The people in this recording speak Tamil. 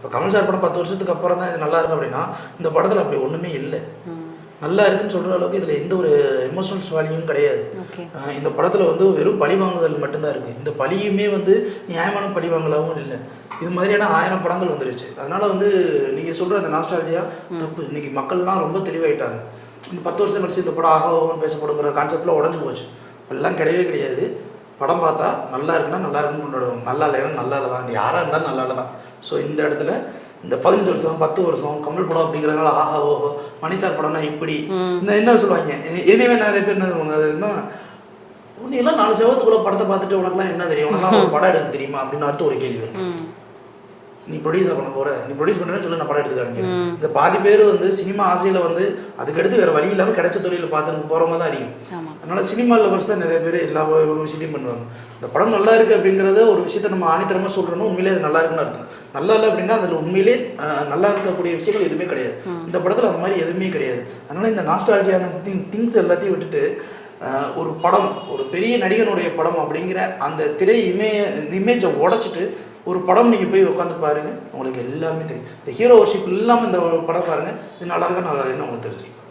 இப்போ கமல் சார் படம் 10 வருஷத்துக்கு அப்புறம் தான் இது நல்லா இருக்கு அப்படின்னா, இந்த படத்தில் அப்படி ஒன்றுமே இல்லை. நல்லா இருக்குன்னு சொல்கிற அளவுக்கு இதில் எந்த ஒரு எமோஷனல்ஸ் வேல்யூவும் கிடையாது. இந்த படத்தில் வந்து வெறும் பழி வாங்குதல் மட்டும்தான் இருக்குது. இந்த பழியுமே வந்து நியாயமான பழி வாங்கலாகவும் இல்லை. இது மாதிரியான 1000 படங்கள் வந்துருச்சு. அதனால் வந்து நீங்கள் சொல்கிற அந்த நாஸ்டாலஜியா தப்பு. இன்றைக்கி மக்கள்லாம் ரொம்ப தெளிவாயிட்டாங்க. இந்த 10 வருஷம் கழிச்சு இந்த படம் ஆகவும் பேசப்படுங்கிற கான்செப்டில் உடஞ்சி போச்சு. எல்லாம் கிடையவே கிடையாது. படம் பார்த்தா நல்லா இருக்குன்னா நல்லா இருக்குன்னு கொண்டாடுவோம், நல்லா இல்லைன்னா நல்லா இல்லை தான். இது யாராக இருந்தாலும் நல்லா இல்லை தான். ஸோ இந்த இடத்துல இந்த 15 வருஷம் 10 வருஷம் கமல் படம் அப்படிங்கிறதுனால ஆஹா ஓஹோ மணி சார் படம்னா இப்படி இந்த என்ன சொல்லுவாங்க. எனவே நிறைய பேர் என்ன சொல்லுவாங்க, நீ எல்லாம் 4 செவத்துக்குள்ள படத்தை பார்த்துட்டு உனக்குலாம் என்ன தெரியும், உனக்குலாம் ஒரு படம் எடுக்க தெரியுமா அப்படின்னு அடுத்து ஒரு கேள்வி வரும். நீ ப்ரொடியூசர் பண்ண போற, நீ ப்ரொடியூஸ் பண்ணுறேன்னு சொல்லி நான் படம் எடுத்துக்காங்க. இந்த பாதி பேர் வந்து சினிமா ஆசையில் வந்து அதுக்கடுத்து வேறு வழி இல்லாமல் கிடைச்ச தொழிலில் பார்த்துட்டு போகிறவங்க தான் அதிகம். அதனால் சினிமா லவர்ஸ் தான் நிறைய பேர் எல்லா ஒரு விஷயத்தையும் பண்ணுவாங்க. இந்த படம் நல்லா இருக்குது அப்படிங்கிறத ஒரு விஷயத்தை நம்ம ஆணித்தரமாக சொல்கிறோன்னா உண்மையிலே அது நல்லா இருக்குன்னு அர்த்தம். நல்லா இல்லை அப்படின்னா அதில் உண்மையிலே நல்லா இருக்கக்கூடிய விஷயங்கள் எதுவுமே கிடையாது. இந்த படத்தில் அந்த மாதிரி எதுவுமே கிடையாது. அதனால் இந்த நாஸ்டாலஜியான திங்ஸ் எல்லாத்தையும் விட்டுட்டு ஒரு படம், ஒரு பெரிய நடிகனுடைய படம் அப்படிங்கிற அந்த திரை இமேஜை உடைச்சிட்டு ஒரு படம் நீங்கள் போய் உட்காந்து பாருங்கள், உங்களுக்கு எல்லாமே தெரியும். இந்த ஹீரோ வர்ஷிப் இல்லாமல் இந்த படம் பாருங்கள், இது நல்லா இருக்கா நல்லா இல்லைன்னு உங்களுக்கு தெரிஞ்சிடும்.